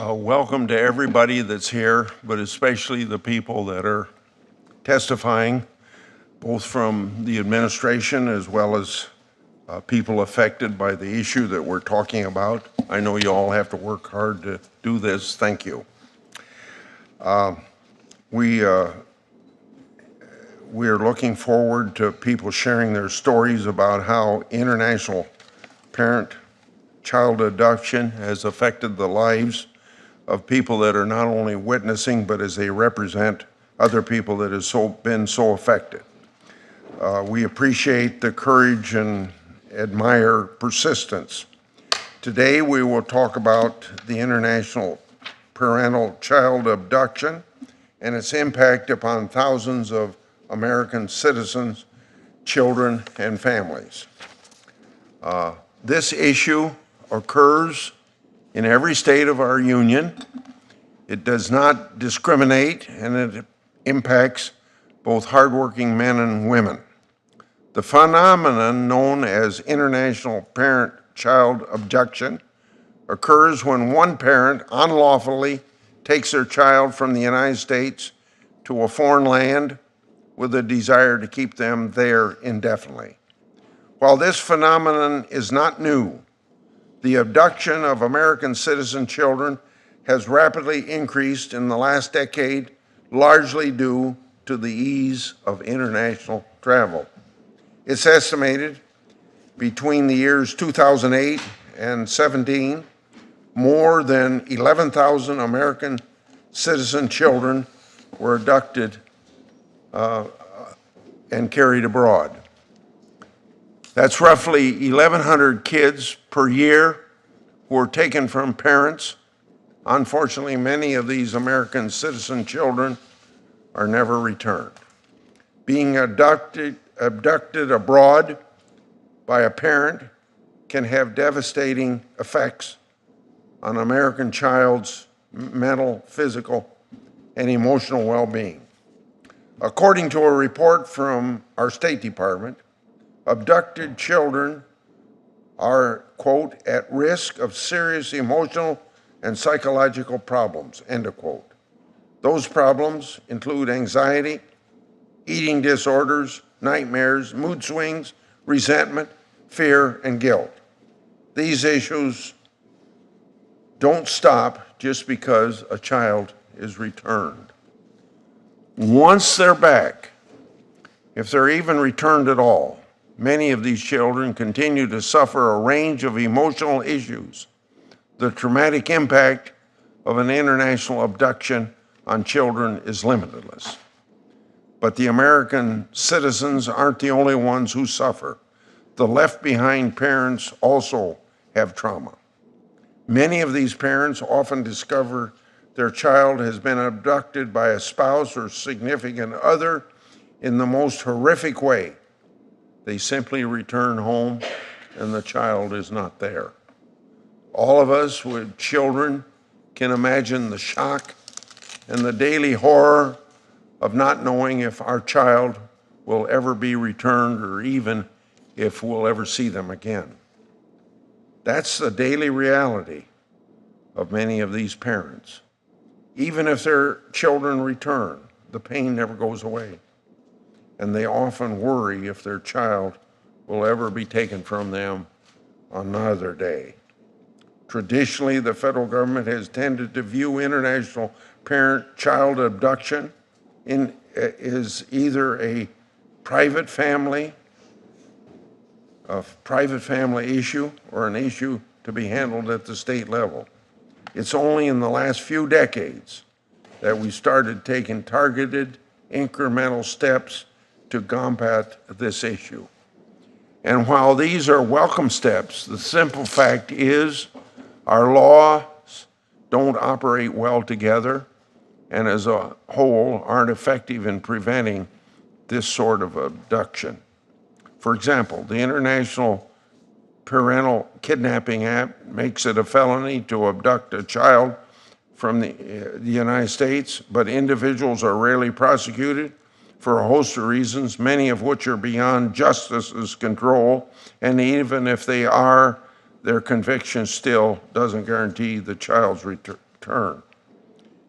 Welcome to everybody that's here, but especially the people that are testifying, both from the administration as well as people affected by the issue that we're talking about. I know you all have to work hard to do this. Thank you. We are looking forward to people sharing their stories about how international parent-child abduction has affected the lives of people that are not only witnessing, but as they represent other people that have been so affected. We appreciate the courage and admire persistence. Today we will talk about the international parental child abduction and its impact upon thousands of American citizens, children, and families. This issue occurs in every state of our union. It does not discriminate, and it impacts both hardworking men and women. The phenomenon known as international parent-child abduction occurs when one parent unlawfully takes their child from the United States to a foreign land with a desire to keep them there indefinitely. While this phenomenon is not new, the abduction of American citizen children has rapidly increased in the last decade, largely due to the ease of international travel. It's estimated between the years 2008 and 17, more than 11,000 American citizen children were abducted and carried abroad. That's roughly 1,100 kids per year who are taken from parents. Unfortunately, many of these American citizen children are never returned. Being abducted abroad by a parent can have devastating effects on an American child's mental, physical, and emotional well-being. According to a report from our State Department, abducted children are, quote, at risk of serious emotional and psychological problems, end of quote. Those problems include anxiety, eating disorders, nightmares, mood swings, resentment, fear, and guilt. These issues don't stop just because a child is returned. Once they're back, if they're even returned at all, many of these children continue to suffer a range of emotional issues. The traumatic impact of an international abduction on children is limitless. But the American citizens aren't the only ones who suffer. The left-behind parents also have trauma. Many of these parents often discover their child has been abducted by a spouse or significant other in the most horrific way. They simply return home and the child is not there. All of us with children can imagine the shock and the daily horror of not knowing if our child will ever be returned or even if we'll ever see them again. That's the daily reality of many of these parents. Even if their children return, the pain never goes away. And they often worry if their child will ever be taken from them on another day. Traditionally, the federal government has tended to view international parent-child abduction is either a private family issue or an issue to be handled at the state level. It's only in the last few decades that we started taking targeted, incremental steps to combat this issue. And while these are welcome steps, the simple fact is our laws don't operate well together and as a whole aren't effective in preventing this sort of abduction. For example, the International Parental Kidnapping Act makes it a felony to abduct a child from the United States, but individuals are rarely prosecuted for a host of reasons, many of which are beyond justice's control, and even if they are, their conviction still doesn't guarantee the child's return. return.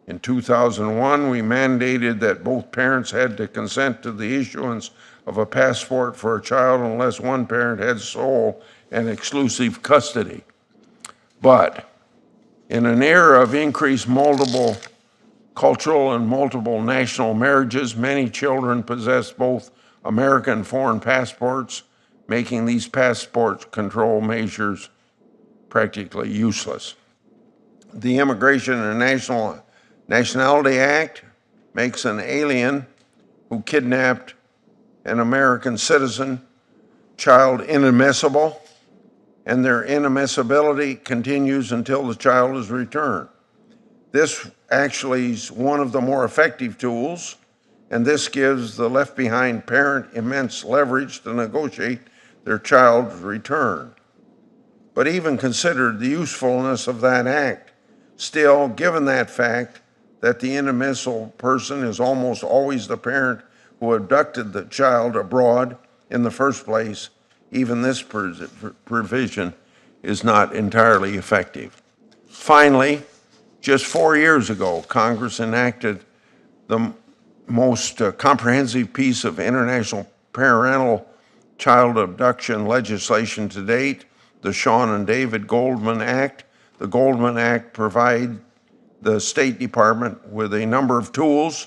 In 2001, we mandated that both parents had to consent to the issuance of a passport for a child unless one parent had sole and exclusive custody. But in an era of increased multiple cultural and multiple national marriages, many children possess both American and foreign passports, making these passport control measures practically useless. The Immigration and Nationality Act makes an alien who kidnapped an American citizen child inadmissible, and their inadmissibility continues until the child is returned. This actually is one of the more effective tools, and this gives the left behind parent immense leverage to negotiate their child's return. But even considered the usefulness of that act, still, given that fact that the inadmissible person is almost always the parent who abducted the child abroad in the first place, even this provision is not entirely effective. Finally, just 4 years ago, Congress enacted the most comprehensive piece of international parental child abduction legislation to date, the Sean and David Goldman Act. The Goldman Act provides the State Department with a number of tools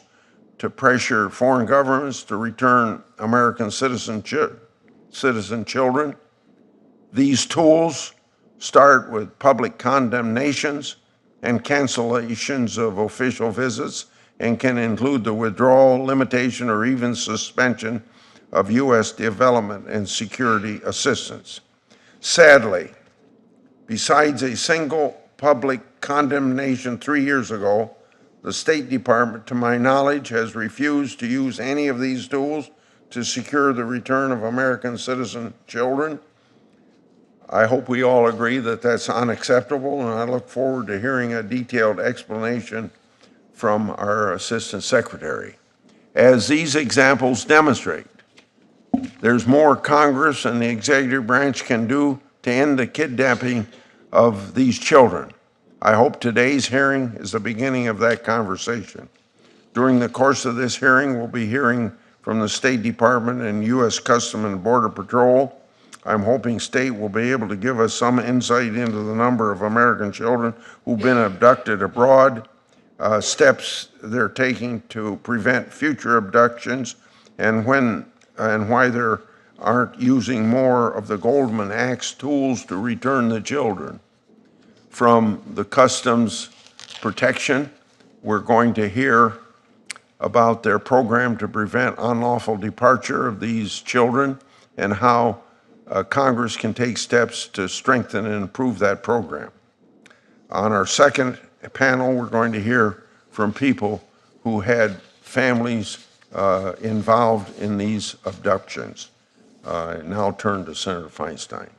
to pressure foreign governments to return American citizen children. These tools start with public condemnations and cancellations of official visits and can include the withdrawal, limitation, or even suspension of U.S. development and security assistance. Sadly, besides a single public condemnation 3 years ago, the State Department, to my knowledge, has refused to use any of these tools to secure the return of American citizen children. I hope we all agree that that's unacceptable, and I look forward to hearing a detailed explanation from our Assistant Secretary. As these examples demonstrate, there's more Congress and the executive branch can do to end the kidnapping of these children. I hope today's hearing is the beginning of that conversation. During the course of this hearing, we'll be hearing from the State Department and U.S. Customs and Border Patrol. I'm hoping State will be able to give us some insight into the number of American children who've been abducted abroad, steps they're taking to prevent future abductions, and why they aren't using more of the Goldman Act's tools to return the children. From the Customs Protection, we're going to hear about their program to prevent unlawful departure of these children and how Congress can take steps to strengthen and improve that program. On our second panel, we're going to hear from people who had families involved in these abductions. I now turn to Senator Feinstein.